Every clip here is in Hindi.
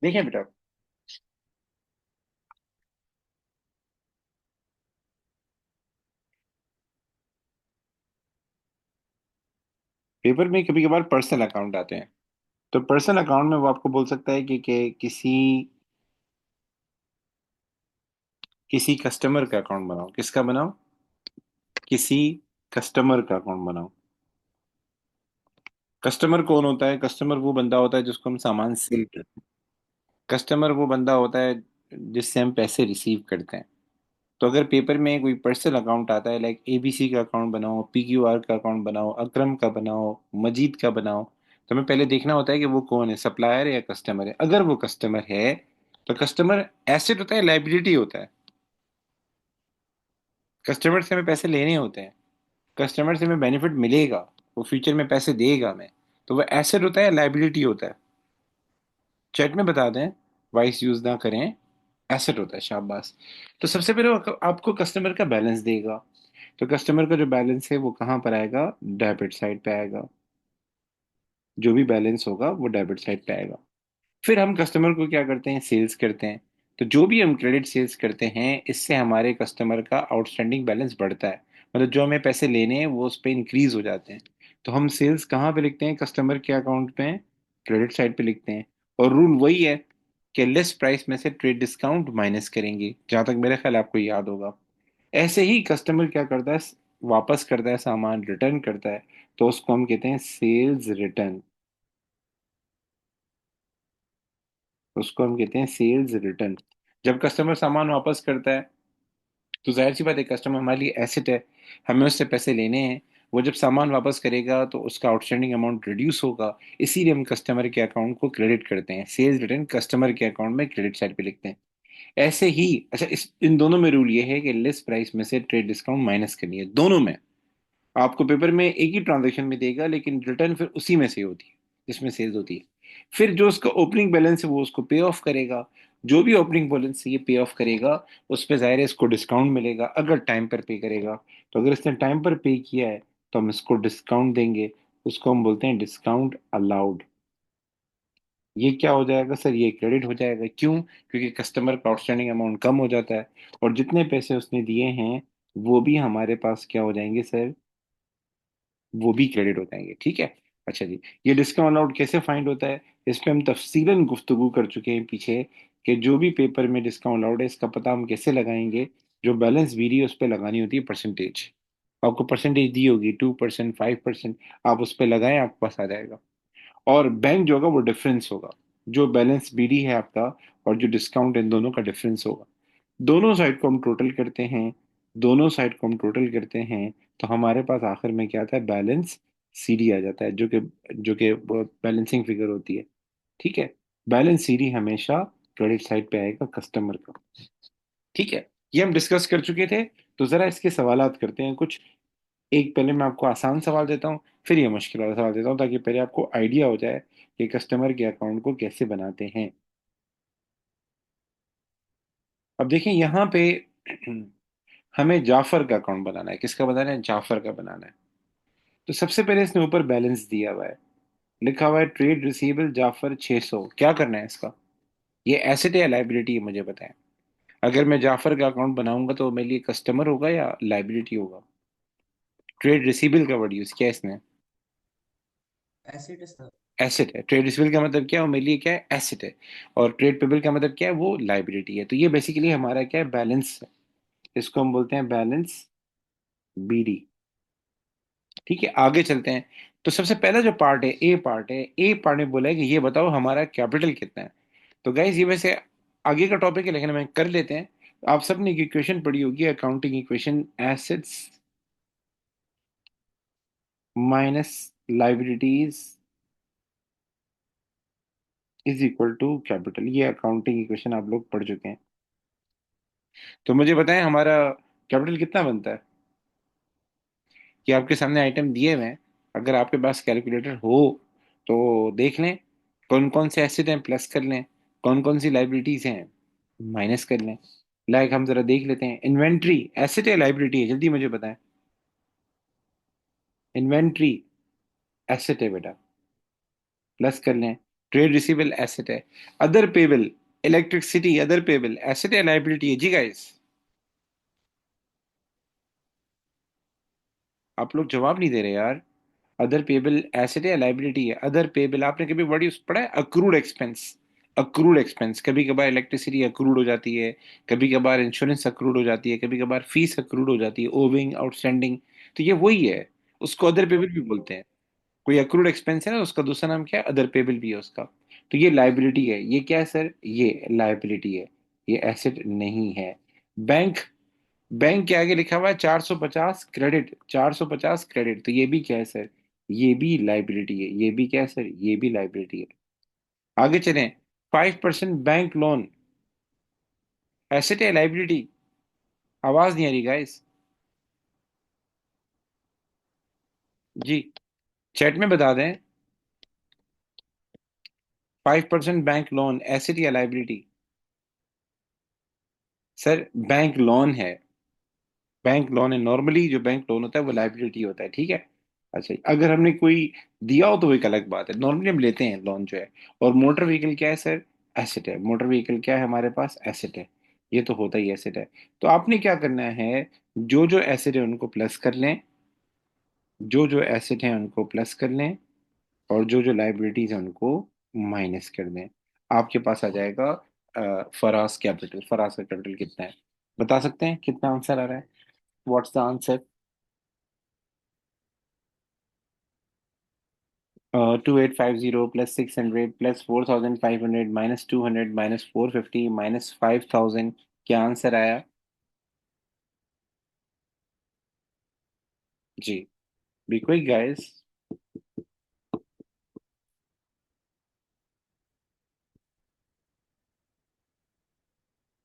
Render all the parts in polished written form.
देखिए बेटा, पेपर में कभी कभार पर्सनल अकाउंट आते हैं। तो पर्सनल अकाउंट में वो आपको बोल सकता है कि किसी किसी कस्टमर का अकाउंट बनाओ। किसका बनाओ? किसी कस्टमर का अकाउंट बनाओ। कस्टमर कौन होता है? कस्टमर वो बंदा होता है जिसको हम सामान सेल करते हैं। कस्टमर वो बंदा होता है जिससे हम पैसे रिसीव करते हैं। तो अगर पेपर में कोई पर्सनल अकाउंट आता है, लाइक एबीसी का अकाउंट बनाओ, पीक्यूआर का अकाउंट बनाओ, अकरम का बनाओ, मजीद का बनाओ, तो हमें पहले देखना होता है कि वो कौन है, सप्लायर है या कस्टमर है। अगर वो कस्टमर है तो कस्टमर एसेट होता है, लाइबिलिटी होता है। कस्टमर से हमें पैसे लेने होते हैं, कस्टमर से हमें बेनिफिट मिलेगा, वो फ्यूचर में पैसे देगा हमें। तो वो एसेट होता है, लाइबिलिटी होता है। चैट में बता दें, वाइस यूज ना करें। एसेट होता है, शाबाश। तो सबसे पहले वो आपको कस्टमर का बैलेंस देगा। तो कस्टमर का जो बैलेंस है वो कहाँ पर आएगा? डेबिट साइड पे आएगा। जो भी बैलेंस होगा वो डेबिट साइड पे आएगा। फिर हम कस्टमर को क्या करते हैं? सेल्स करते हैं। तो जो भी हम क्रेडिट सेल्स करते हैं, इससे हमारे कस्टमर का आउटस्टैंडिंग बैलेंस बढ़ता है। मतलब जो हमें पैसे लेने हैं वो उस पर इंक्रीज हो जाते हैं। तो हम सेल्स कहाँ पे लिखते हैं? कस्टमर के अकाउंट पे, क्रेडिट साइड पे लिखते हैं। और रूल वही है कि लिस्ट प्राइस में से ट्रेड डिस्काउंट माइनस करेंगे, जहां तक मेरा ख्याल आपको याद होगा। ऐसे ही कस्टमर क्या करता है? वापस करता है, सामान रिटर्न करता है। तो उसको हम कहते हैं सेल्स रिटर्न। उसको हम कहते हैं सेल्स रिटर्न। जब कस्टमर सामान वापस करता है तो जाहिर सी बात है, कस्टमर हमारे लिए एसेट है, हमें उससे पैसे लेने हैं। वो जब सामान वापस करेगा तो उसका आउटस्टैंडिंग अमाउंट रिड्यूस होगा। इसीलिए हम कस्टमर के अकाउंट को क्रेडिट करते हैं, सेल्स रिटर्न कस्टमर के अकाउंट में क्रेडिट साइड पे लिखते हैं। ऐसे ही, अच्छा, इस इन दोनों में रूल ये है कि लिस्ट प्राइस में से ट्रेड डिस्काउंट माइनस करनी है, दोनों में। आपको पेपर में एक ही ट्रांजैक्शन में देगा, लेकिन रिटर्न फिर उसी में से होती है जिसमें सेल्स होती है। फिर जो उसका ओपनिंग बैलेंस है वो उसको पे ऑफ करेगा। जो भी ओपनिंग बैलेंस से ये पे ऑफ करेगा, उस पर जाहिर है इसको डिस्काउंट मिलेगा अगर टाइम पर पे करेगा। तो अगर इसने टाइम पर पे किया है तो हम इसको डिस्काउंट देंगे। उसको हम बोलते हैं डिस्काउंट अलाउड। ये क्या हो जाएगा सर? ये क्रेडिट हो जाएगा। क्यों? क्योंकि कस्टमर का आउटस्टैंडिंग अमाउंट कम हो जाता है, और जितने पैसे उसने दिए हैं वो भी हमारे पास क्या हो जाएंगे सर? वो भी क्रेडिट हो जाएंगे। ठीक है। अच्छा जी, ये डिस्काउंट अलाउड कैसे फाइंड होता है? इस पे हम तफसीलन गुफ्तगू कर चुके हैं पीछे, कि जो भी पेपर में डिस्काउंट अलाउड है इसका पता हम कैसे लगाएंगे। जो बैलेंस बीरी है उस पर लगानी होती है परसेंटेज। आपको परसेंटेज दी होगी, 2%, 5%। आप उस पर लगाएं, आपके पास आ जाएगा। और बैंक जो होगा वो डिफरेंस होगा। जो बैलेंस बीडी है आपका और जो डिस्काउंट, इन दोनों का डिफरेंस होगा। दोनों साइड को हम टोटल करते हैं। दोनों साइड को हम टोटल करते हैं तो हमारे पास आखिर में क्या आता है? बैलेंस सीडी आ जाता है, जो कि बैलेंसिंग फिगर होती है। ठीक है। बैलेंस सीडी हमेशा क्रेडिट साइड पे आएगा कस्टमर का। ठीक है। ये हम डिस्कस कर चुके थे। तो जरा इसके सवालात करते हैं कुछ। एक पहले मैं आपको आसान सवाल देता हूँ, फिर ये मुश्किल वाला सवाल देता हूँ, ताकि पहले आपको आइडिया हो जाए कि कस्टमर के अकाउंट को कैसे बनाते हैं। अब देखें यहाँ पे, हमें जाफर का अकाउंट बनाना है। किसका बनाना है? जाफर का बनाना है। तो सबसे पहले इसने ऊपर बैलेंस दिया हुआ है, लिखा हुआ है ट्रेड रिसीवेबल जाफर 600। क्या करना है इसका? ये एसेट है या लाइबिलिटी है, मुझे बताएं। अगर मैं जाफर का अकाउंट बनाऊंगा तो वो मेरे लिए कस्टमर होगा या लाइबिलिटी होगा? ट्रेड रिसीवेबल का वर्ड यूज किया है इसने। Acid sir. एसेट है। ट्रेड रिसीवेबल का मतलब क्या है? वो मेरे लिए क्या है? एसेट है। और ट्रेड पेबल का मतलब क्या है? वो लाइबिलिटी है। तो ये बेसिकली हमारा क्या है? बैलेंस है। इसको हम बोलते हैं बैलेंस बीडी। ठीक है, आगे चलते हैं। तो सबसे पहला जो पार्ट है, ए पार्ट है। ए पार्ट में बोला है कि ये बताओ हमारा कैपिटल कितना है। तो गाइज ये वैसे आगे का टॉपिक है, लेकिन हम कर लेते हैं। आप सबने एक इक्वेशन पढ़ी होगी, accounting equation, assets minus liabilities is equal to capital. ये अकाउंटिंग इक्वेशन आप लोग पढ़ चुके हैं। तो मुझे बताएं हमारा कैपिटल कितना बनता है? कि आपके सामने आइटम दिए हुए हैं, अगर आपके पास कैलकुलेटर हो तो देख लें कौन कौन से एसेट हैं, प्लस कर लें। कौन कौन सी लाइबिलिटीज हैं, माइनस कर लें। लाइक हम जरा देख लेते हैं, इन्वेंट्री एसेट है लाइबिलिटी है? जल्दी मुझे बताएं। इन्वेंट्री एसेट है बेटा, प्लस कर लें। ट्रेड रिसीवेबल एसेट है। Other payable, electricity other payable asset है लाइबिलिटी है जी गाइस? आप लोग जवाब नहीं दे रहे यार। अदर पेबल एसेट है लाइबिलिटी है? अदर पेबल आपने कभी वर्ड यूज पढ़ा है? Accrued expense. अक्रूड एक्सपेंस, कभी कभार इलेक्ट्रिसिटी अक्रूड हो जाती है, कभी कभार इंश्योरेंस अक्रूड हो जाती है, कभी कभार फीस अक्रूड हो जाती है, ओविंग आउटस्टैंडिंग। तो ये वही है, उसको अदर पेबल भी बोलते हैं। कोई अक्रूड एक्सपेंस है ना, उसका दूसरा नाम क्या है? अदर पेबल भी है उसका। तो ये लाइबिलिटी है। ये क्या है सर? ये लाइबिलिटी है, ये एसेट नहीं है। बैंक, बैंक के आगे लिखा हुआ है 450 क्रेडिट, 450 क्रेडिट, तो ये भी क्या है सर? ये भी लाइबिलिटी है। ये भी क्या है सर? ये भी लाइबिलिटी है। आगे चलें। 5% बैंक लोन एसेट है लाइबिलिटी? आवाज नहीं आ रही गाइस? जी, चैट में बता दें। 5% बैंक लोन एसेट या लाइबिलिटी? सर बैंक लोन है, बैंक लोन है। नॉर्मली जो बैंक लोन होता है वो लाइबिलिटी होता है, ठीक है। अच्छा, अगर हमने कोई दिया हो तो वो एक अलग बात है, नॉर्मली हम लेते हैं लोन जो है। और मोटर व्हीकल क्या है सर? एसेट है। मोटर व्हीकल क्या है हमारे पास? एसेट है। ये तो होता ही एसेट है। तो आपने क्या करना है, जो जो एसेट है उनको प्लस कर लें, जो जो एसेट है उनको प्लस कर लें, और जो जो लाइबिलिटीज है उनको माइनस कर दें। आपके पास आ जाएगा फराज कैपिटल। फराज का कैपिटल कितना है? बता सकते हैं कितना आंसर आ रहा है? What's the answer? 2850 plus 600 plus 4500 minus 200 minus 450 minus 5000। क्या आंसर आया? जी, बी क्विक गाइस।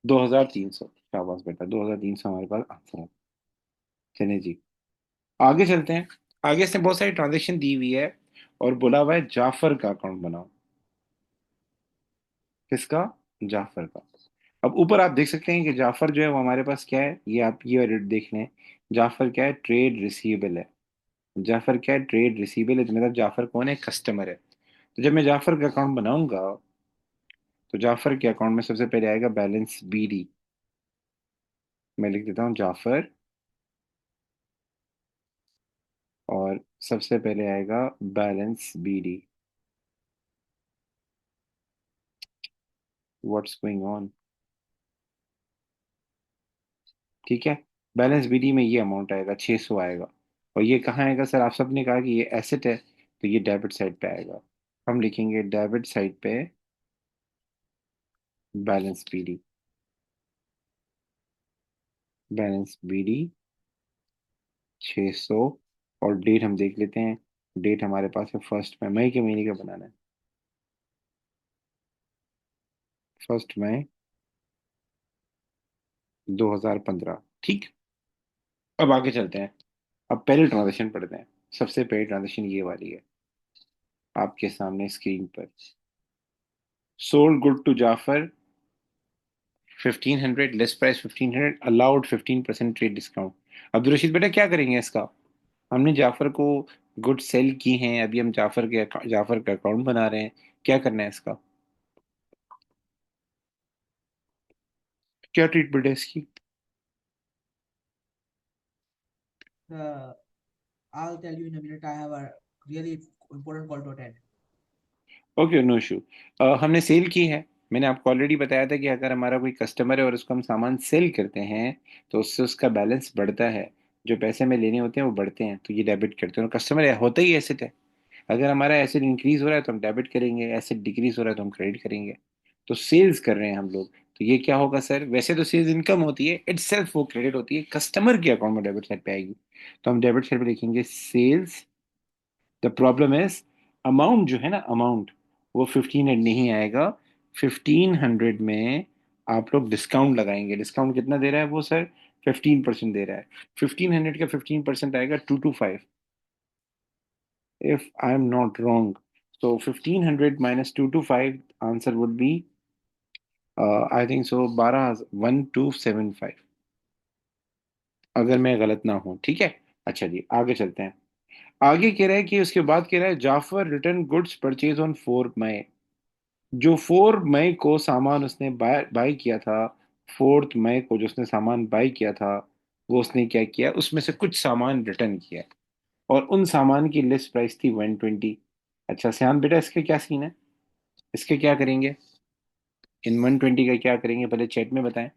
2300। शाबाश बेटा, 2300 हमारे पास आंसर है। चलिए जी, आगे चलते हैं। आगे से बहुत सारी ट्रांजेक्शन दी हुई है, और बोला हुआ है जाफर का अकाउंट बनाओ। किसका? जाफर का। अब ऊपर आप देख सकते हैं कि जाफर जो है वो हमारे पास क्या है, ये आप ये रेट देख लें। जाफर क्या है? ट्रेड रिसीवेबल है। जाफर क्या है? ट्रेड रिसीवेबल है, तो मतलब जाफर कौन है? कस्टमर है। तो जब मैं जाफर का अकाउंट बनाऊंगा, तो जाफर के अकाउंट में सबसे पहले आएगा बैलेंस बीडी। मैं लिख देता हूँ जाफर, और सबसे पहले आएगा balance BD. What's going on? ठीक है। बैलेंस बीडी में ये अमाउंट आएगा, 600 आएगा। और ये कहाँ आएगा सर? आप सबने कहा कि ये एसेट है, तो ये डेबिट साइड पे आएगा। हम लिखेंगे डेबिट साइड पे बैलेंस बीडी। Balance BD 600। और डेट हम देख लेते हैं। डेट हमारे पास है 1 मई। मई के महीने का बनाना है। 1 मई 2015, ठीक। अब आगे चलते हैं। अब पहले ट्रांजेक्शन पढ़ते हैं। सबसे पहली ट्रांजेक्शन ये वाली है आपके सामने स्क्रीन पर। Sold good to Jafar 1500, less price 1500, allowed 15% trade discount. Abdul Rashid बेटा क्या करेंगे इसका? हमने जाफर को गुड सेल की हैं, अभी हम जाफर का अकाउंट बना रहे हैं। क्या करना है इसका? क्या ट्रीटमेंट है इसकी? Uh, I'll tell you in a minute. I have a really important call to attend. Okay, no issue. हमने सेल की है। मैंने आपको ऑलरेडी बताया था कि अगर हमारा कोई कस्टमर है और उसको हम सामान सेल करते हैं, तो उससे उसका बैलेंस बढ़ता है। जो पैसे हमें लेने होते हैं वो बढ़ते हैं, तो ये डेबिट करते हैं। और कस्टमर होता ही एसेट है। अगर हमारा एसेट इंक्रीज हो रहा है तो हम डेबिट करेंगे, एसेट डिक्रीज हो रहा है तो हम क्रेडिट करेंगे। तो सेल्स कर रहे हैं हम लोग, तो ये क्या होगा सर? वैसे तो सेल्स इनकम होती है, इट सेल्फ वो क्रेडिट होती है, कस्टमर के अकाउंट में डेबिट साइड पे आएगी। तो हम डेबिट साइड पे लिखेंगे sales. The problem is, amount जो है ना, अमाउंट वो 1500 नहीं आएगा। 1500 में आप लोग डिस्काउंट लगाएंगे। डिस्काउंट कितना दे रहा है वो सर? 15% दे रहा है। 1500 का 15% आएगा 225, if I am not wrong. So 1500 minus 225, answer would be, I think so, 1275, अगर मैं गलत ना हूँ, ठीक है। अच्छा जी, आगे चलते हैं। आगे कह रहा है कि उसके बाद कह रहा है Jafar return goods purchase on 4 May. जो 4 मई को सामान उसने बाय बाय किया था, 4 मई को जो उसने सामान बाय किया था, वो उसने क्या किया, उसमें से कुछ सामान रिटर्न किया, और उन सामान की लिस्ट प्राइस थी 120। अच्छा श्याम बेटा, इसके क्या सीन है, इसके क्या करेंगे, इन 120 का क्या करेंगे, पहले चैट में बताएं।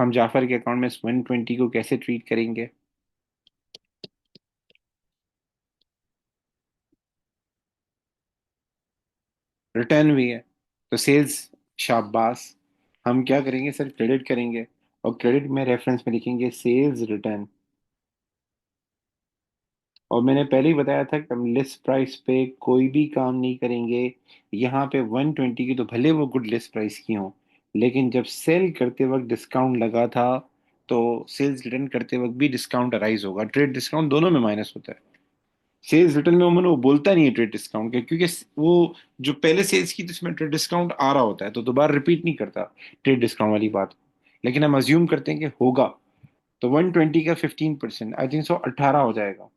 हम जाफर के अकाउंट में इस 120 को कैसे ट्रीट करेंगे। रिटर्न भी है, तो सेल्स, शाबाश। हम क्या करेंगे सर, क्रेडिट करेंगे, और क्रेडिट में रेफरेंस में लिखेंगे सेल्स रिटर्न। और मैंने पहले ही बताया था कि हम लिस्ट प्राइस पे कोई भी काम नहीं करेंगे। यहाँ पे 120 की तो भले वो गुड लिस्ट प्राइस की हो, लेकिन जब सेल करते वक्त डिस्काउंट लगा था, तो सेल्स रिटर्न करते वक्त भी डिस्काउंट अराइज होगा, ट्रेड डिस्काउंट दोनों में माइनस होता है। सेल्स रिटर्न में उन्होंने वो बोलता नहीं है ट्रेड डिस्काउंट के, क्योंकि वो जो पहले सेल्स की थी उसमें ट्रेड डिस्काउंट आ रहा होता है, तो दोबारा रिपीट नहीं करता ट्रेड डिस्काउंट वाली बात। लेकिन हम अज्यूम करते हैं कि होगा, तो 120 का 15%, आई थिंक सो 18 हो जाएगा।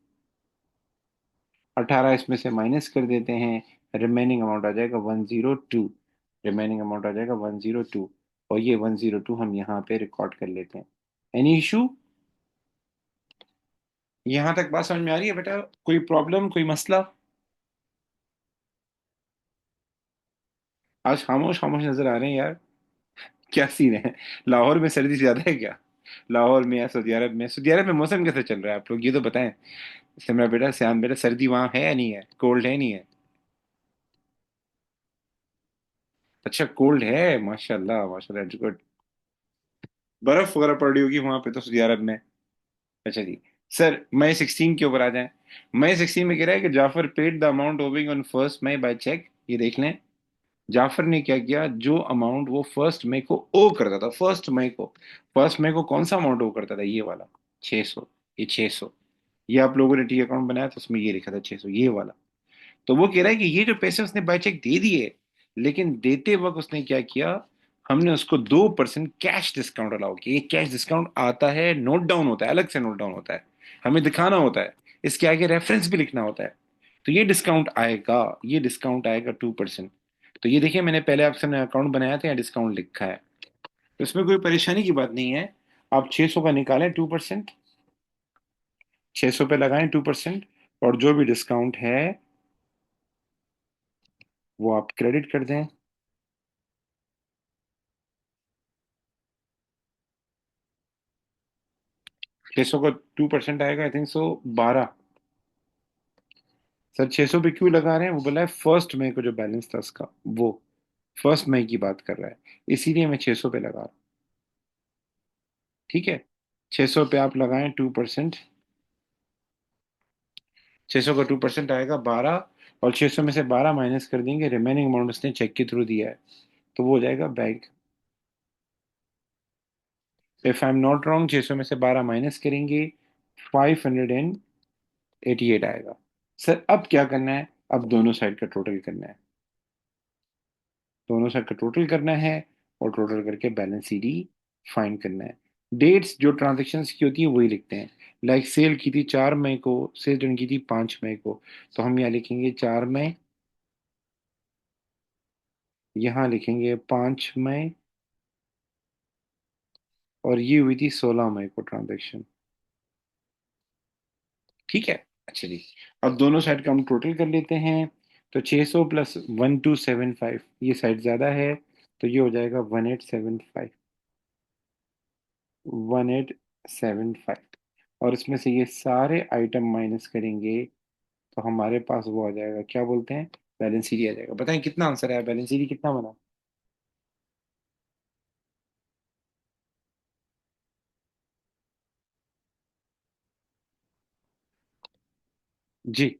18 इसमें से माइनस कर देते हैं, रिमेनिंग अमाउंट आ जाएगा 102। रिमेनिंग अमाउंट आ जाएगा 102, और ये 102 हम यहाँ पे रिकॉर्ड कर लेते हैं। एनी इशू, यहाँ तक बात समझ में आ रही है बेटा, कोई प्रॉब्लम, कोई मसला। आज खामोश खामोश नजर आ रहे हैं यार, क्या सीन है, लाहौर में सर्दी ज्यादा है क्या, लाहौर में या सऊदी अरब में, सऊदी अरब में मौसम कैसे चल रहा है आप लोग ये तो बताएं। सिमरा बेटा, श्याम बेटा, सर्दी वहां है या नहीं है, कोल्ड है नहीं है। अच्छा कोल्ड है, माशाल्लाह माशाल्लाह, गुड। बर्फ वगैरह पड़ रही होगी वहां पे तो सऊदी अरब में। अच्छा जी। सर मई 16 के ऊपर आ जाएं। मई 16 में कह रहा है कि Jafar paid the amount owing on 1 May by cheque, ये देख लें। जाफर ने क्या किया, जो अमाउंट वो 1 मई को ओ करता था, 1 मई को, 1 मई को कौन सा अमाउंट ओ करता था, ये वाला 600, ये 600, ये आप लोगों ने टी अकाउंट बनाया तो उसमें ये लिखा था 600, ये वाला। तो वो कह रहा है कि ये जो पैसे उसने बाय चेक दे दिए, लेकिन देते वक्त उसने क्या किया, हमने उसको 2% कैश डिस्काउंट अलाउ किया। ये कैश डिस्काउंट आता है, नोट डाउन होता है, अलग से नोट डाउन होता है, हमें दिखाना होता है, इसके आगे रेफरेंस भी लिखना होता है। तो ये डिस्काउंट आएगा, ये डिस्काउंट आएगा 2%। तो ये देखिए, मैंने पहले आपसे अपने अकाउंट बनाया था, या डिस्काउंट लिखा है, तो इसमें कोई परेशानी की बात नहीं है। आप 600 का निकालें 2%, 600 पे लगाएं 2%, और जो भी डिस्काउंट है वो आप क्रेडिट कर दें। 600 का 2% आएगा, आई थिंक सो 12। सर 600 पे क्यों लगा रहे हैं, वो बोला है 1 मई को जो बैलेंस था उसका, वो 1 मई की बात कर रहा है, इसीलिए मैं 600 पे लगा रहा हूँ। ठीक है, 600 पे आप लगाएं 2%, 600 का 2% आएगा 12, और 600 में से 12 माइनस कर देंगे, रिमेनिंग अमाउंट उसने चेक के थ्रू दिया है, तो वो हो जाएगा bank. If I am not wrong, 600 में से 12 माइनस करेंगे, 588 आएगा। सर अब क्या करना है, अब दोनों साइड का टोटल करना है, दोनों साइड का टोटल करना है, और टोटल करके बैलेंस सीडी फाइंड करना है। डेट्स जो ट्रांजेक्शन्स की होती है वही लिखते हैं। लाइक सेल की थी 4 मई को, सेल डन की थी 5 मई को, तो हम यहाँ लिखेंगे 4 मई, यहाँ लिखेंगे 5 मई, और ये हुई थी 16 मई को ट्रांजेक्शन। ठीक है। अच्छा जी, अब दोनों साइड का हम टोटल कर लेते हैं। तो 600 प्लस 1275, ये साइड ज़्यादा है, तो ये हो जाएगा 1875, 1875, और इसमें से ये सारे आइटम माइनस करेंगे, तो हमारे पास वो आ जाएगा, क्या बोलते हैं, बैलेंस शीट आ जाएगा। बताएं कितना आंसर आया, बैलेंस शीट कितना बना। जी।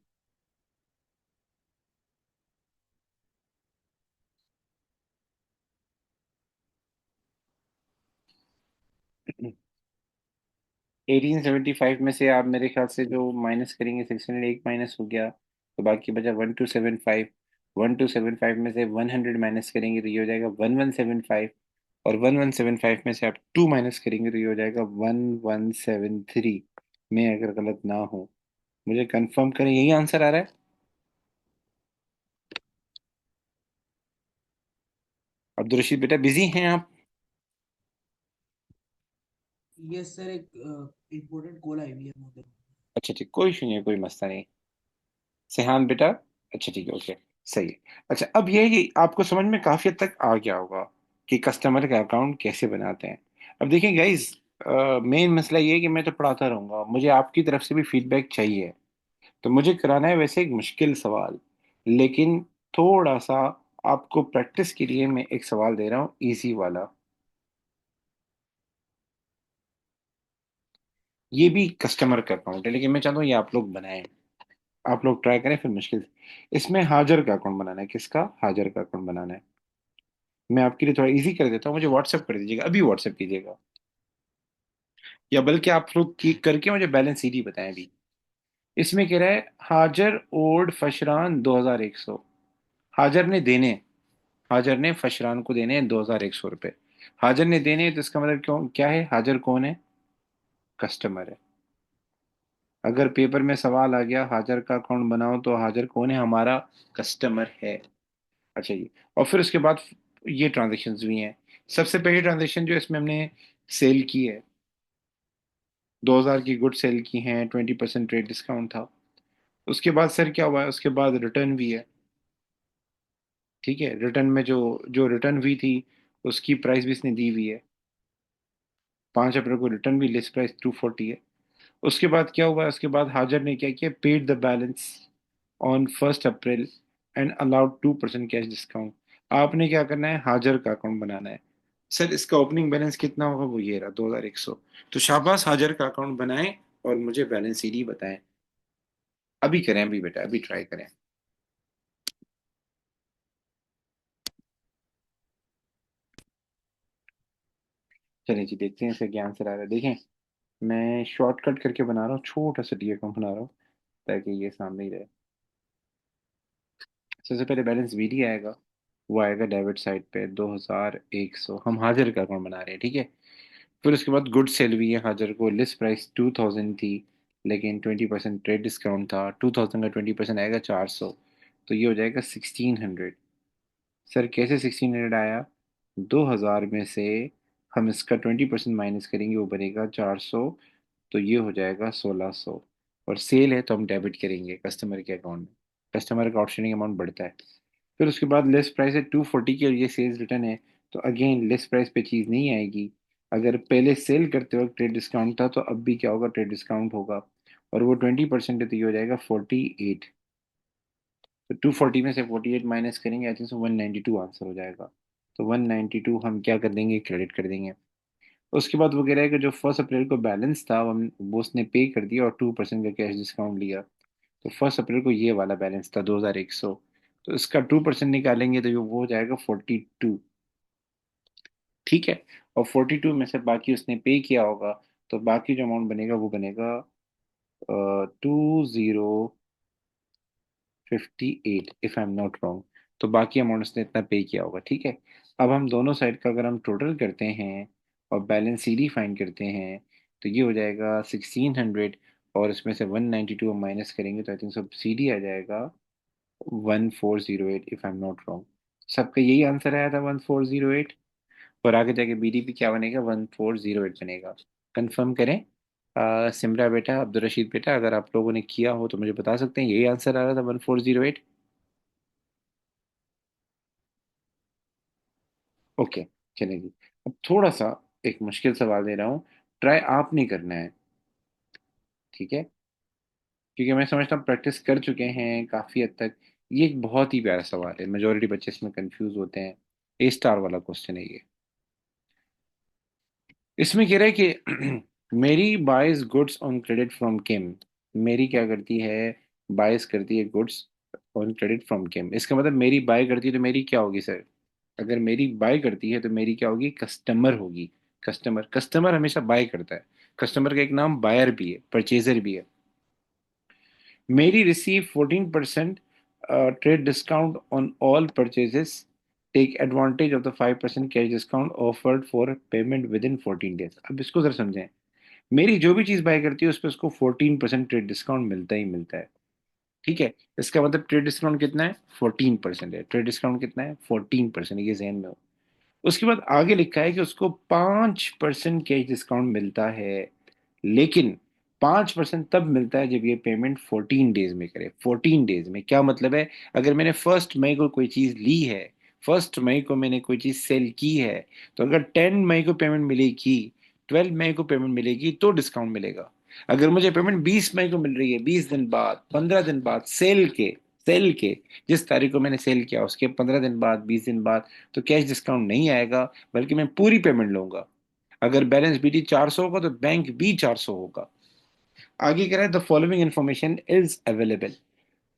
1875 में से आप मेरे ख्याल से जो माइनस करेंगे, 600 एक माइनस हो गया, तो बाकी बचा 1275। 1275 में से 100 माइनस करेंगे तो ये हो जाएगा 1175, और 1175 में से आप 2 माइनस करेंगे तो ये हो जाएगा 1173। मैं अगर गलत ना हो, मुझे कंफर्म करें, यही आंसर आ रहा है। अब्दुल रशीद बेटा, बिजी हैं आप? यस सर, एक इम्पोर्टेंट कॉल आई हुई है मुझे। अच्छा ठीक, कोई इशू नहीं है, कोई मसला नहीं। सेहान बेटा, अच्छा ठीक है, ओके, सही है। अच्छा, अब ये है कि आपको समझ में काफी हद तक आ गया होगा कि कस्टमर का अकाउंट कैसे बनाते हैं। अब देखिए गाइज, मेन मसला ये है कि मैं तो पढ़ाता रहूंगा, मुझे आपकी तरफ से भी फीडबैक चाहिए। तो मुझे कराना है वैसे एक मुश्किल सवाल, लेकिन थोड़ा सा आपको प्रैक्टिस के लिए मैं एक सवाल दे रहा हूँ, इजी वाला। ये भी कस्टमर का अकाउंट है, लेकिन मैं चाहता हूँ ये आप लोग बनाएं। आप लोग ट्राई करें फिर मुश्किल से। इसमें हाजिर का अकाउंट बनाना है। किसका? हाजिर का अकाउंट बनाना है। मैं आपके लिए थोड़ा इजी कर देता हूँ, मुझे व्हाट्सएप कर दीजिएगा, अभी व्हाट्सएप कीजिएगा। या बल्कि आप लोग की करके मुझे बैलेंस सीडी बताएं अभी। इसमें कह रहा है हाजिर ओड फशरान 2100। हाजिर ने देने, हाजिर ने फशरान को देने हैं 2100 रुपये। हाजिर ने देने हैं, तो इसका मतलब क्यों क्या है? हाजिर कौन है? कस्टमर है। अगर पेपर में सवाल आ गया हाजिर का अकाउंट बनाओ, तो हाजिर कौन है? हमारा कस्टमर है। अच्छा जी। और फिर उसके बाद ये ट्रांजेक्शन्स भी हैं। सबसे पहली ट्रांजेक्शन जो इसमें हमने सेल की है, 2000 की गुड सेल की हैं, 20% ट्रेड डिस्काउंट था। उसके बाद सर क्या हुआ है? उसके बाद रिटर्न भी है। ठीक है, रिटर्न में जो जो रिटर्न हुई थी, उसकी प्राइस भी इसने दी हुई है। 5 अप्रैल को रिटर्न भी, लिस्ट प्राइस 240 है। उसके बाद क्या हुआ है? उसके बाद हाजिर ने क्या किया? Paid the balance on 1 April and allowed 2% cash discount. आपने क्या करना है? हाजिर का अकाउंट बनाना है। सर इसका ओपनिंग बैलेंस कितना होगा? वो ये रहा, 2100। तो शाबाश, हाजिर का अकाउंट बनाएं और मुझे बैलेंस सीडी बताएं। अभी करें, अभी बेटा, अभी ट्राई करें। चलिए जी, देखते हैं इसका क्या आंसर आ रहा है। देखें, मैं शॉर्टकट करके बना रहा हूँ, छोटा सा डी अकाउंट बना रहा हूँ ताकि ये सामने ही रहे। सबसे पहले बैलेंस बीडी आएगा, वो आएगा डेबिट साइड पे 2100। हम हाजिर का अकाउंट बना रहे हैं, ठीक है। फिर उसके बाद गुड सेल हुई है हाजिर को, लिस्ट प्राइस 2000 थी, लेकिन 20% ट्रेड डिस्काउंट था। 2000 का 20% आएगा 400, तो ये हो जाएगा 1600। सर कैसे 1600 आया? 2000 में से हम इसका 20% माइनस करेंगे, वो बनेगा 400, तो ये हो जाएगा 1600। और सेल है तो हम डेबिट करेंगे कस्टमर के अकाउंट में। कस्टमर का आउटस्टैंडिंग अमाउंट बढ़ता है। फिर उसके बाद लिस्ट प्राइस है 240 की और ये सेल्स रिटर्न है, तो अगेन लिस्ट प्राइस पे चीज़ नहीं आएगी। अगर पहले सेल करते वक्त ट्रेड डिस्काउंट था, तो अब भी क्या होगा? ट्रेड डिस्काउंट होगा, और वो 20% है, तो ये हो जाएगा 48। तो 240 में से 48 माइनस करेंगे, आई थिंक सो 192 आंसर हो जाएगा। तो 192 हम क्या कर देंगे? क्रेडिट कर देंगे। उसके बाद वो कह रहा है कि जो 1 अप्रैल को बैलेंस था, वो उसने पे कर दिया और 2% का कैश डिस्काउंट लिया। तो 1 अप्रैल को ये वाला बैलेंस था 2100, तो इसका 2% निकालेंगे तो ये वो हो जाएगा 42। ठीक है। और 42 में से बाकी उसने पे किया होगा, तो बाकी जो अमाउंट बनेगा वो बनेगा 2058, if I am not wrong. तो बाकी अमाउंट उसने इतना पे किया होगा, ठीक है। अब हम दोनों साइड का अगर हम टोटल करते हैं और बैलेंस सीडी फाइंड करते हैं, तो ये हो जाएगा 1600, और इसमें से 192 हम माइनस करेंगे, तो आई थिंक सब सीडी आ जाएगा 1408, if I am not wrong. सबका यही आंसर आया था, 1408। और आगे जाके बीडीपी क्या बनेगा? 1408 बनेगा। कंफर्म करें। सिमरा बेटा, अब्दुल रशीद बेटा, अगर आप लोगों ने किया हो तो मुझे बता सकते हैं, यही आंसर आ रहा था 1408। ओके, चलेगी। अब थोड़ा सा एक मुश्किल सवाल दे रहा हूँ, ट्राई आप नहीं करना है, ठीक है। क्योंकि मैं समझता हूँ प्रैक्टिस कर चुके हैं काफ़ी हद तक। ये एक बहुत ही प्यारा सवाल है, मेजोरिटी बच्चे इसमें कंफ्यूज होते हैं। ए स्टार वाला क्वेश्चन है ये। इसमें कह रहा है कि Mary buys goods on credit from Kim. Mary क्या करती है? बाइज करती है goods on credit from Kim. इसका मतलब मेरी बाय करती है तो मेरी क्या होगी सर? अगर मेरी बाय करती है तो मेरी क्या होगी? कस्टमर होगी। कस्टमर, कस्टमर हमेशा बाय करता है। कस्टमर का एक नाम बायर भी है, परचेजर भी है। Mary receive 14% trade discount on all purchases, take advantage of the 5% cash discount offered for payment within 14 days. अब इसको जरा समझें। मेरी जो भी चीज़ बाय करती है उस पर उसको 14% ट्रेड डिस्काउंट मिलता ही मिलता है, ठीक है। इसका मतलब ट्रेड डिस्काउंट कितना है? 14% है। ट्रेड डिस्काउंट कितना है? 14%, ये जहन में हो। उसके बाद आगे लिखा है कि उसको 5% कैश डिस्काउंट मिलता है, लेकिन 5% तब मिलता है जब ये पेमेंट 14 डेज में करे। 14 डेज में क्या मतलब है? अगर मैंने 1 मई को कोई चीज ली है, 1 मई को मैंने कोई चीज सेल की है, तो अगर 10 मई को पेमेंट मिलेगी, 12 मई को पेमेंट मिलेगी तो डिस्काउंट मिलेगा। अगर मुझे पेमेंट 20 मई को मिल रही है, 20 दिन बाद, 15 दिन बाद, सेल के जिस तारीख को मैंने सेल किया उसके 15 दिन बाद, 20 दिन बाद, तो कैश डिस्काउंट नहीं आएगा, बल्कि मैं पूरी पेमेंट लूंगा। अगर बैलेंस BD 400 होगा तो बैंक भी 400 होगा। आगे कह रहा है the following information is available.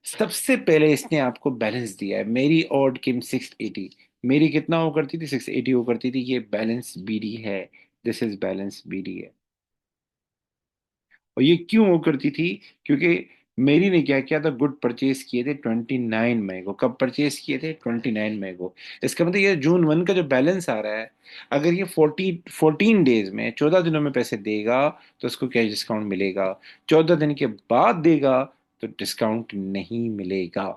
सबसे पहले इसने आपको बैलेंस दिया है, मेरी ऑड किम 680। मेरी कितना हो करती थी? 680 हो करती थी। ये बैलेंस BD है, दिस इज बैलेंस BD है। और ये क्यों हो करती थी? क्योंकि मेरी ने क्या किया था, गुड परचेज किए थे 29 मई को। कब परचेज किए थे? 29 मई को। इसका मतलब ये June 1 का जो बैलेंस आ रहा है, अगर ये 14 डेज में, 14 दिनों में पैसे देगा तो उसको कैश डिस्काउंट मिलेगा। 14 दिन के बाद देगा तो डिस्काउंट नहीं मिलेगा।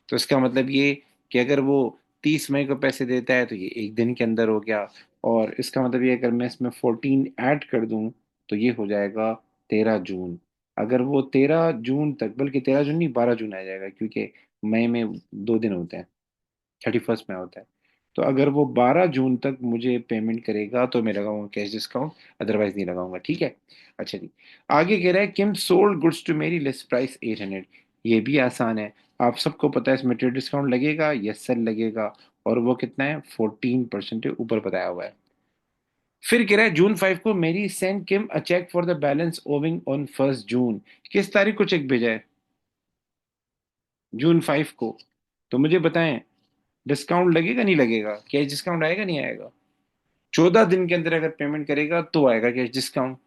तो इसका मतलब ये कि अगर वो 30 मई को पैसे देता है तो ये एक दिन के अंदर हो गया। और इसका मतलब ये, अगर मैं इसमें 14 ऐड कर दूं तो ये हो जाएगा 13 जून। अगर वो 13 जून तक, बल्कि 13 जून नहीं, 12 जून आ जाएगा, क्योंकि मई में 2 दिन होते हैं, 31 में होता है। तो अगर वो 12 जून तक मुझे पेमेंट करेगा तो मैं लगाऊंगा कैश डिस्काउंट, अदरवाइज नहीं लगाऊंगा। ठीक है। अच्छा जी। आगे कह रहा है किम सोल्ड गुड्स टू मेरी, लेस प्राइस 800। ये भी आसान है, आप सबको पता है इसमें ट्रेड डिस्काउंट लगेगा, यस सर लगेगा। और वो कितना है? 14% ऊपर बताया हुआ है। फिर कह रहा है June 5 को Mary send Kim a cheque for the balance owing on 1 June. किस तारीख को चेक भेजा है? June 5 को। तो मुझे बताएं, डिस्काउंट लगेगा नहीं लगेगा? कैश डिस्काउंट आएगा नहीं आएगा? 14 दिन के अंदर अगर पेमेंट करेगा तो आएगा कैश डिस्काउंट।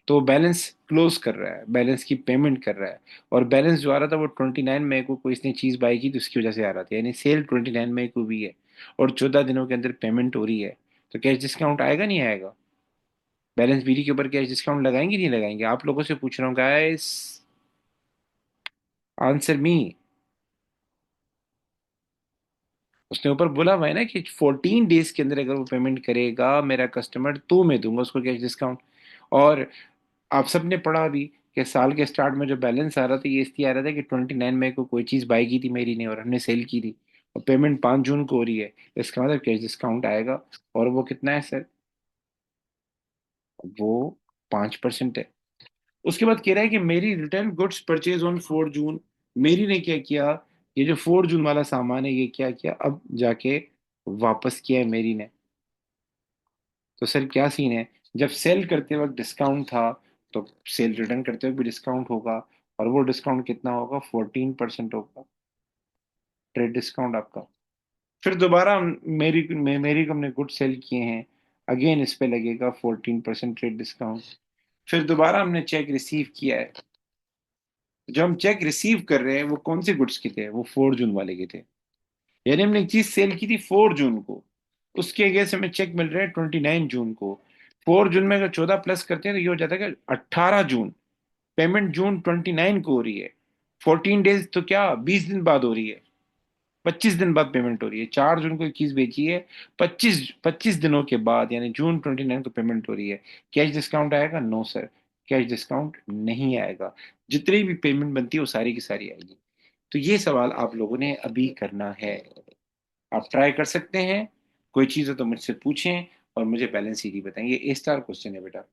तो बैलेंस क्लोज कर रहा है, बैलेंस की पेमेंट कर रहा है। और बैलेंस जो आ रहा था वो 29 मई को कोई इसने चीज बाई की तो उसकी वजह से आ रहा था, यानी सेल 29 मई को भी है और 14 दिनों के अंदर पेमेंट हो रही है। तो कैश डिस्काउंट आएगा नहीं आएगा? बैलेंस BD के ऊपर कैश डिस्काउंट लगाएंगे नहीं लगाएंगे? आप लोगों से पूछ रहा हूँ गाइस, आंसर मी। उसने ऊपर बोला हुआ है ना कि 14 डेज के अंदर अगर वो पेमेंट करेगा मेरा कस्टमर तो मैं दूंगा उसको कैश डिस्काउंट। और आप सबने पढ़ा भी कि साल के स्टार्ट में जो बैलेंस आ रहा था ये इसलिए आ रहा था कि 29 मई को कोई चीज़ बाई की थी मेरी ने और हमने सेल की थी, और पेमेंट 5 जून को हो रही है, तो इसका मतलब कैश डिस्काउंट आएगा। और वो कितना है सर? वो 5% है। उसके बाद कह रहा है कि मेरी रिटर्न गुड्स परचेज ऑन 4 जून। मेरी ने क्या किया? ये जो 4 जून वाला सामान है ये क्या किया, अब जाके वापस किया है मेरी ने। तो सर क्या सीन है? जब सेल करते वक्त डिस्काउंट था, तो सेल रिटर्न करते वक्त भी डिस्काउंट होगा। और वो डिस्काउंट कितना होगा? 14% होगा, ट्रेड डिस्काउंट आपका। फिर दोबारा मेरी को हमने गुड सेल किए हैं, अगेन इस पे लगेगा 14% ट्रेड डिस्काउंट। फिर दोबारा हमने चेक रिसीव किया है। जो हम चेक रिसीव कर रहे हैं वो कौन से गुड्स के थे? वो 4 जून वाले के थे। यानी हमने एक चीज सेल की थी 4 जून को, उसके अगेंस्ट हमें चेक मिल रहा है 29 जून को। 4 जून में अगर 14 प्लस करते हैं तो ये हो जाता है कि 18 जून। पेमेंट June 29 को हो रही है। 14 डेज तो क्या, 20 दिन बाद हो रही है। 25 दिन बाद पेमेंट हो रही है। 4 जून को एक चीज बेची है, 25 दिनों के बाद यानी June 29 को पेमेंट हो रही है। कैश डिस्काउंट आएगा? नो सर, कैश डिस्काउंट नहीं आएगा। जितनी भी पेमेंट बनती है वो सारी की सारी आएगी। तो ये सवाल आप लोगों ने अभी करना है, आप ट्राई कर सकते हैं। कोई चीज़ हो तो मुझसे पूछें और मुझे बैलेंस सीधी बताएं। ये A स्टार क्वेश्चन है बेटा।